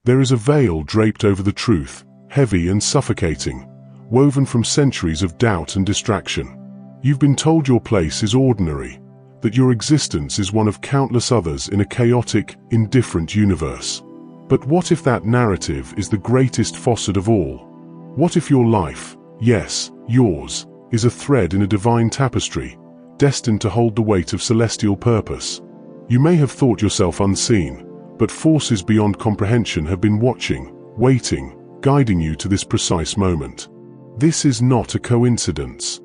There is a veil draped over the truth, heavy and suffocating, woven from centuries of doubt and distraction. You've been told your place is ordinary, that your existence is one of countless others in a chaotic, indifferent universe. But what if that narrative is the greatest facet of all? What if your life, yes, yours, is a thread in a divine tapestry, destined to hold the weight of celestial purpose? You may have thought yourself unseen, but forces beyond comprehension have been watching, waiting, guiding you to this precise moment. This is not a coincidence.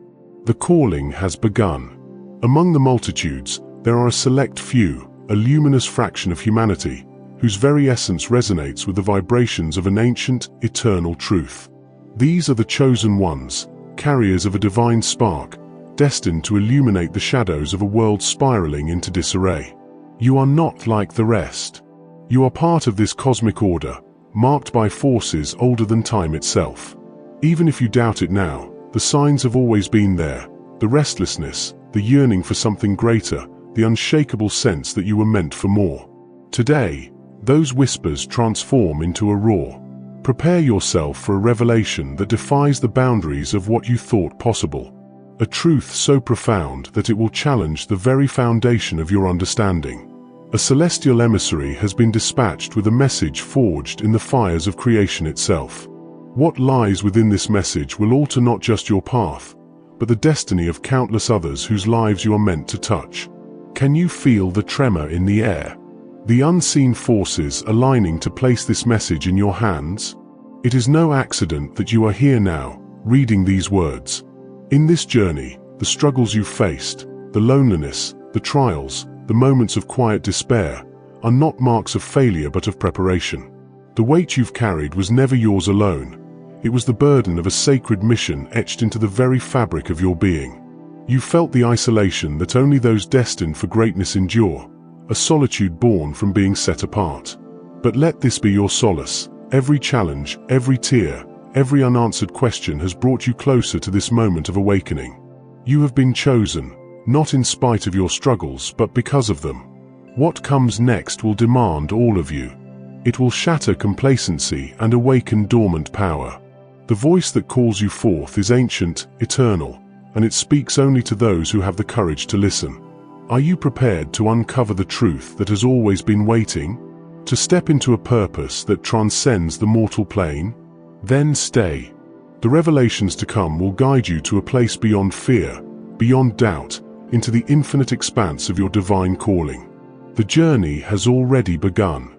The calling has begun. Among the multitudes, there are a select few, a luminous fraction of humanity, whose very essence resonates with the vibrations of an ancient, eternal truth. These are the chosen ones, carriers of a divine spark, destined to illuminate the shadows of a world spiraling into disarray. You are not like the rest. You are part of this cosmic order, marked by forces older than time itself. Even if you doubt it now, the signs have always been there: the restlessness, the yearning for something greater, the unshakable sense that you were meant for more. Today, those whispers transform into a roar. Prepare yourself for a revelation that defies the boundaries of what you thought possible. A truth so profound that it will challenge the very foundation of your understanding. A celestial emissary has been dispatched with a message forged in the fires of creation itself. What lies within this message will alter not just your path, but the destiny of countless others whose lives you are meant to touch. Can you feel the tremor in the air? The unseen forces aligning to place this message in your hands? It is no accident that you are here now, reading these words. In this journey, the struggles you've faced, the loneliness, the trials, the moments of quiet despair, are not marks of failure but of preparation. The weight you've carried was never yours alone. It was the burden of a sacred mission etched into the very fabric of your being. You felt the isolation that only those destined for greatness endure, a solitude born from being set apart. But let this be your solace. Every challenge, every tear, every unanswered question has brought you closer to this moment of awakening. You have been chosen, not in spite of your struggles, but because of them. What comes next will demand all of you. It will shatter complacency and awaken dormant power. The voice that calls you forth is ancient, eternal, and it speaks only to those who have the courage to listen. Are you prepared to uncover the truth that has always been waiting? To step into a purpose that transcends the mortal plane? Then stay. The revelations to come will guide you to a place beyond fear, beyond doubt, into the infinite expanse of your divine calling. The journey has already begun.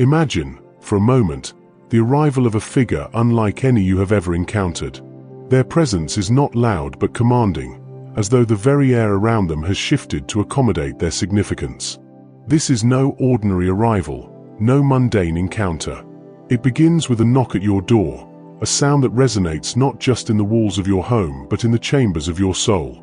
Imagine, for a moment, the arrival of a figure unlike any you have ever encountered. Their presence is not loud but commanding, as though the very air around them has shifted to accommodate their significance. This is no ordinary arrival, no mundane encounter. It begins with a knock at your door, a sound that resonates not just in the walls of your home but in the chambers of your soul.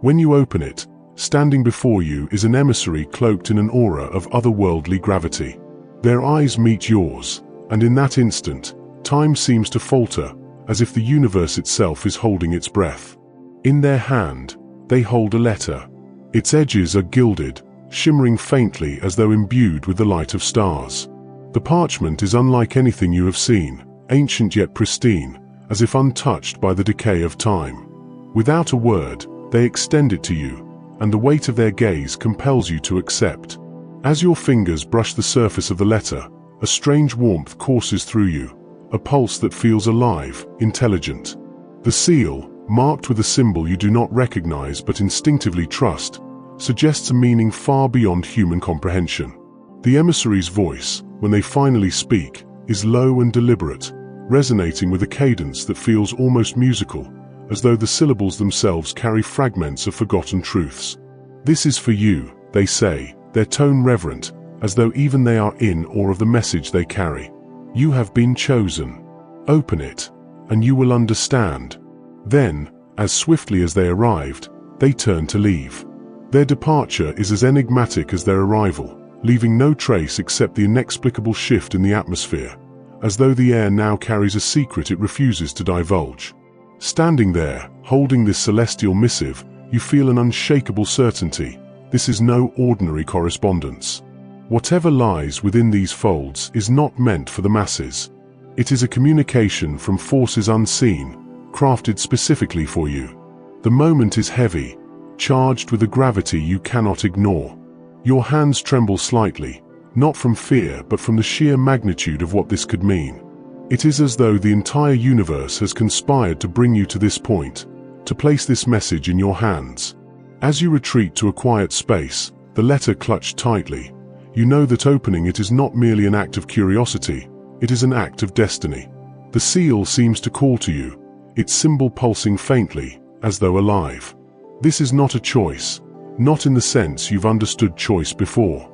When you open it, standing before you is an emissary cloaked in an aura of otherworldly gravity. Their eyes meet yours, and in that instant, time seems to falter, as if the universe itself is holding its breath. In their hand, they hold a letter. Its edges are gilded, shimmering faintly as though imbued with the light of stars. The parchment is unlike anything you have seen, ancient yet pristine, as if untouched by the decay of time. Without a word, they extend it to you, and the weight of their gaze compels you to accept. As your fingers brush the surface of the letter, a strange warmth courses through you, a pulse that feels alive, intelligent. The seal, marked with a symbol you do not recognize but instinctively trust, suggests a meaning far beyond human comprehension. The emissary's voice, when they finally speak, is low and deliberate, resonating with a cadence that feels almost musical, as though the syllables themselves carry fragments of forgotten truths. "This is for you," they say, their tone reverent, as though even they are in awe of the message they carry. "You have been chosen. Open it, and you will understand." Then, as swiftly as they arrived, they turn to leave. Their departure is as enigmatic as their arrival, leaving no trace except the inexplicable shift in the atmosphere, as though the air now carries a secret it refuses to divulge. Standing there, holding this celestial missive, you feel an unshakable certainty. This is no ordinary correspondence. Whatever lies within these folds is not meant for the masses. It is a communication from forces unseen, crafted specifically for you. The moment is heavy, charged with a gravity you cannot ignore. Your hands tremble slightly, not from fear but from the sheer magnitude of what this could mean. It is as though the entire universe has conspired to bring you to this point, to place this message in your hands. As you retreat to a quiet space, the letter clutched tightly, you know that opening it is not merely an act of curiosity, it is an act of destiny. The seal seems to call to you, its symbol pulsing faintly, as though alive. This is not a choice, not in the sense you've understood choice before.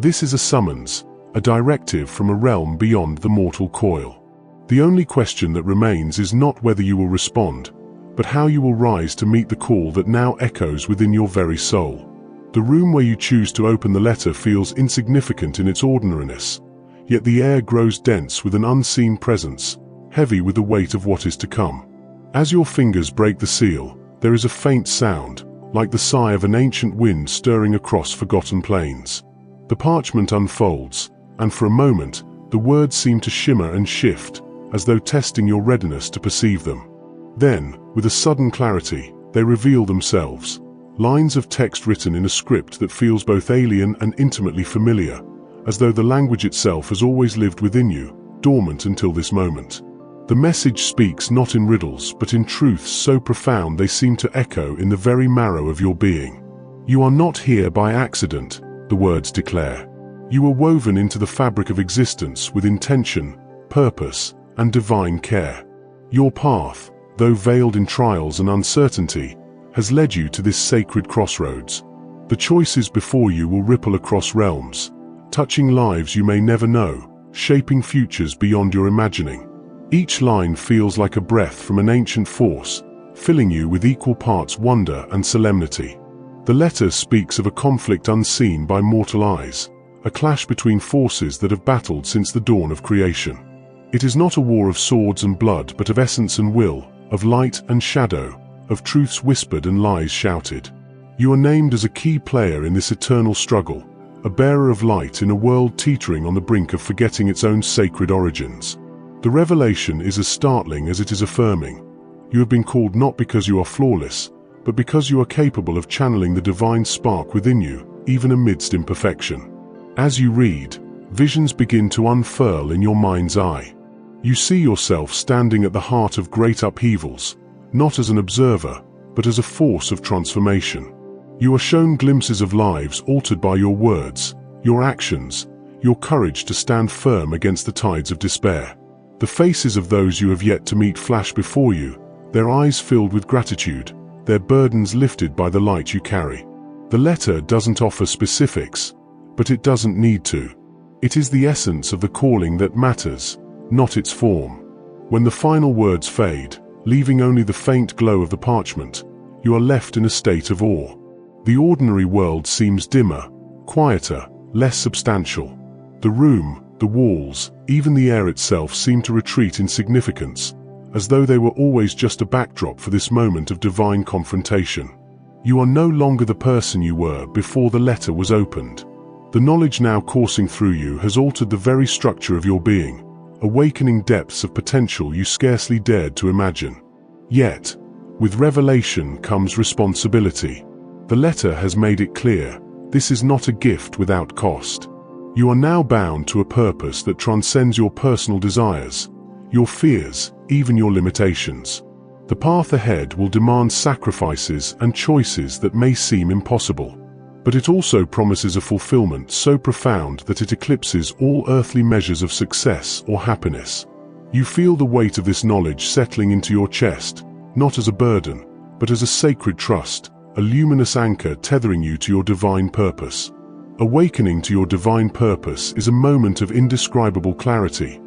This is a summons, a directive from a realm beyond the mortal coil. The only question that remains is not whether you will respond, but how you will rise to meet the call that now echoes within your very soul. The room where you choose to open the letter feels insignificant in its ordinariness, yet the air grows dense with an unseen presence, heavy with the weight of what is to come. As your fingers break the seal, there is a faint sound, like the sigh of an ancient wind stirring across forgotten plains. The parchment unfolds, and for a moment, the words seem to shimmer and shift, as though testing your readiness to perceive them. Then, with a sudden clarity, they reveal themselves. Lines of text written in a script that feels both alien and intimately familiar, as though the language itself has always lived within you, dormant until this moment. The message speaks not in riddles but in truths so profound they seem to echo in the very marrow of your being. You are not here by accident, the words declare. You were woven into the fabric of existence with intention, purpose, and divine care. Your path, though veiled in trials and uncertainty, has led you to this sacred crossroads. The choices before you will ripple across realms, touching lives you may never know, shaping futures beyond your imagining. Each line feels like a breath from an ancient force, filling you with equal parts wonder and solemnity. The letter speaks of a conflict unseen by mortal eyes, a clash between forces that have battled since the dawn of creation. It is not a war of swords and blood but of essence and will, of light and shadow, of truths whispered and lies shouted. You are named as a key player in this eternal struggle, a bearer of light in a world teetering on the brink of forgetting its own sacred origins. The revelation is as startling as it is affirming. You have been called not because you are flawless, but because you are capable of channeling the divine spark within you, even amidst imperfection. As you read, visions begin to unfurl in your mind's eye. You see yourself standing at the heart of great upheavals, not as an observer, but as a force of transformation. You are shown glimpses of lives altered by your words, your actions, your courage to stand firm against the tides of despair. The faces of those you have yet to meet flash before you, their eyes filled with gratitude, their burdens lifted by the light you carry. The letter doesn't offer specifics, but it doesn't need to. It is the essence of the calling that matters, not its form. When the final words fade, leaving only the faint glow of the parchment, you are left in a state of awe. The ordinary world seems dimmer, quieter, less substantial. The room, the walls, even the air itself seem to retreat in significance, as though they were always just a backdrop for this moment of divine confrontation. You are no longer the person you were before the letter was opened. The knowledge now coursing through you has altered the very structure of your being, awakening depths of potential you scarcely dared to imagine. Yet, with revelation comes responsibility. The letter has made it clear, this is not a gift without cost. You are now bound to a purpose that transcends your personal desires, your fears, even your limitations. The path ahead will demand sacrifices and choices that may seem impossible, but it also promises a fulfillment so profound that it eclipses all earthly measures of success or happiness. You feel the weight of this knowledge settling into your chest, not as a burden, but as a sacred trust, a luminous anchor tethering you to your divine purpose. Awakening to your divine purpose is a moment of indescribable clarity,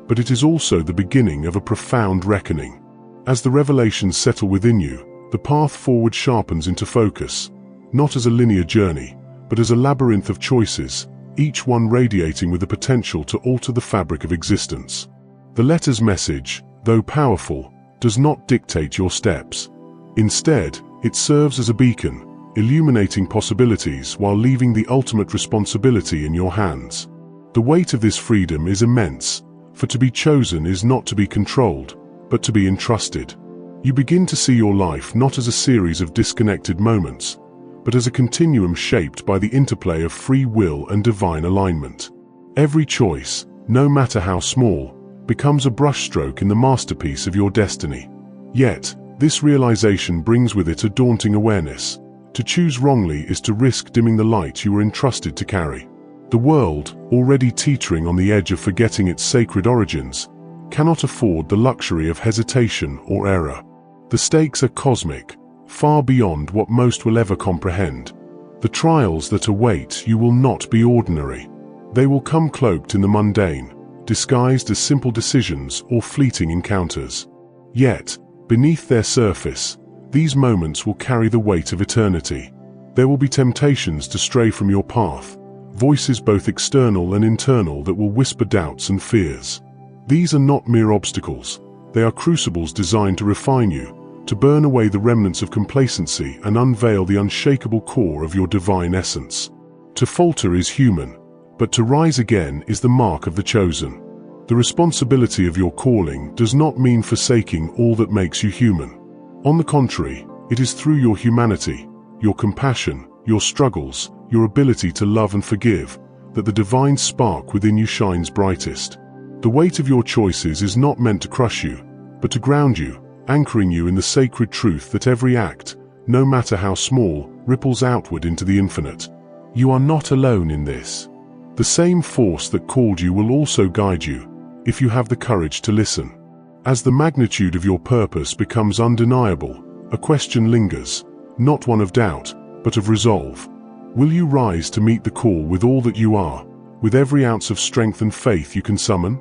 but it is also the beginning of a profound reckoning. As the revelations settle within you, the path forward sharpens into focus, not as a linear journey, but as a labyrinth of choices, each one radiating with the potential to alter the fabric of existence. The letter's message, though powerful, does not dictate your steps. Instead, it serves as a beacon, illuminating possibilities while leaving the ultimate responsibility in your hands. The weight of this freedom is immense, for to be chosen is not to be controlled, but to be entrusted. You begin to see your life not as a series of disconnected moments, but as a continuum shaped by the interplay of free will and divine alignment. Every choice, no matter how small, becomes a brushstroke in the masterpiece of your destiny. Yet, this realization brings with it a daunting awareness. To choose wrongly is to risk dimming the light you were entrusted to carry. The world, already teetering on the edge of forgetting its sacred origins, cannot afford the luxury of hesitation or error. The stakes are cosmic, far beyond what most will ever comprehend. The trials that await you will not be ordinary. They will come cloaked in the mundane, disguised as simple decisions or fleeting encounters. Yet, beneath their surface, these moments will carry the weight of eternity. There will be temptations to stray from your path, voices both external and internal that will whisper doubts and fears. These are not mere obstacles. They are crucibles designed to refine you, to burn away the remnants of complacency and unveil the unshakable core of your divine essence. To falter is human, but to rise again is the mark of the chosen. The responsibility of your calling does not mean forsaking all that makes you human. On the contrary, it is through your humanity, your compassion, your struggles, your ability to love and forgive, that the divine spark within you shines brightest. The weight of your choices is not meant to crush you, but to ground you, anchoring you in the sacred truth that every act, no matter how small, ripples outward into the infinite. You are not alone in this. The same force that called you will also guide you, if you have the courage to listen. As the magnitude of your purpose becomes undeniable, a question lingers, not one of doubt, but of resolve. Will you rise to meet the call with all that you are, with every ounce of strength and faith you can summon?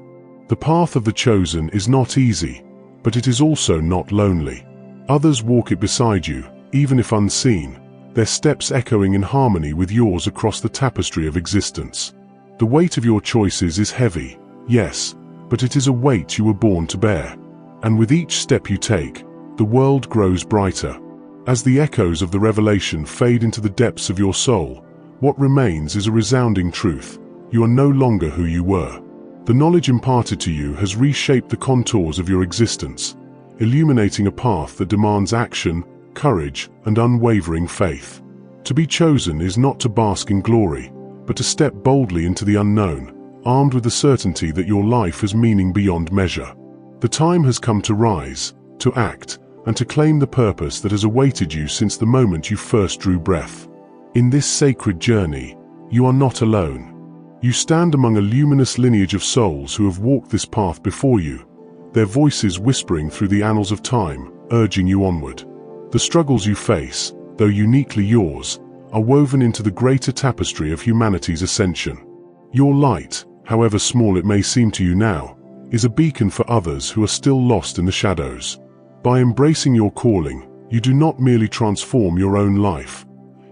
The path of the chosen is not easy, but it is also not lonely. Others walk it beside you, even if unseen, their steps echoing in harmony with yours across the tapestry of existence. The weight of your choices is heavy, yes, but it is a weight you were born to bear. And with each step you take, the world grows brighter. As the echoes of the revelation fade into the depths of your soul, what remains is a resounding truth. You are no longer who you were. The knowledge imparted to you has reshaped the contours of your existence, illuminating a path that demands action, courage, and unwavering faith. To be chosen is not to bask in glory, but to step boldly into the unknown, armed with the certainty that your life has meaning beyond measure. The time has come to rise, to act, and to claim the purpose that has awaited you since the moment you first drew breath. In this sacred journey, you are not alone. You stand among a luminous lineage of souls who have walked this path before you, their voices whispering through the annals of time, urging you onward. The struggles you face, though uniquely yours, are woven into the greater tapestry of humanity's ascension. Your light, however small it may seem to you now, is a beacon for others who are still lost in the shadows. By embracing your calling, you do not merely transform your own life.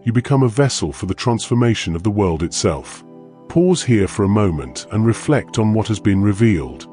You become a vessel for the transformation of the world itself. Pause here for a moment and reflect on what has been revealed.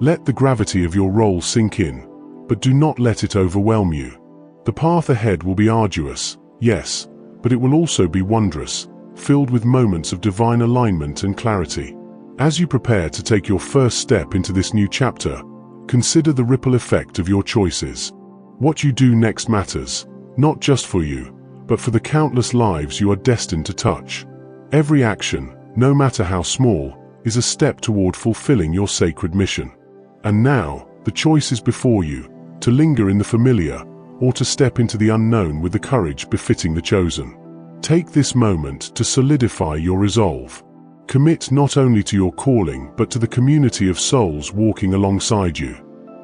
Let the gravity of your role sink in, but do not let it overwhelm you. The path ahead will be arduous, yes, but it will also be wondrous, filled with moments of divine alignment and clarity. As you prepare to take your first step into this new chapter, consider the ripple effect of your choices. What you do next matters, not just for you, but for the countless lives you are destined to touch. Every action, no matter how small, is a step toward fulfilling your sacred mission. And now, the choice is before you, to linger in the familiar, or to step into the unknown with the courage befitting the chosen. Take this moment to solidify your resolve. Commit not only to your calling, but to the community of souls walking alongside you.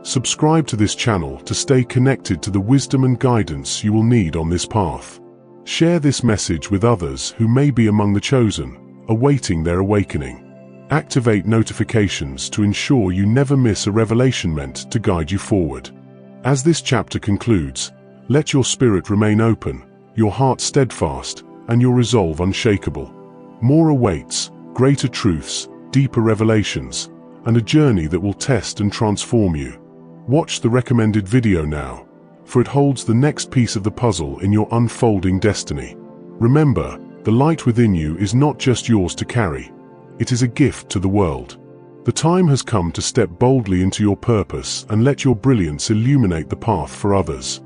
Subscribe to this channel to stay connected to the wisdom and guidance you will need on this path. Share this message with others who may be among the chosen, awaiting their awakening. Activate notifications to ensure you never miss a revelation meant to guide you forward. As this chapter concludes, let your spirit remain open, your heart steadfast, and your resolve unshakable. More awaits, greater truths, deeper revelations, and a journey that will test and transform you. Watch the recommended video now, for it holds the next piece of the puzzle in your unfolding destiny. Remember, the light within you is not just yours to carry. It is a gift to the world. The time has come to step boldly into your purpose and let your brilliance illuminate the path for others.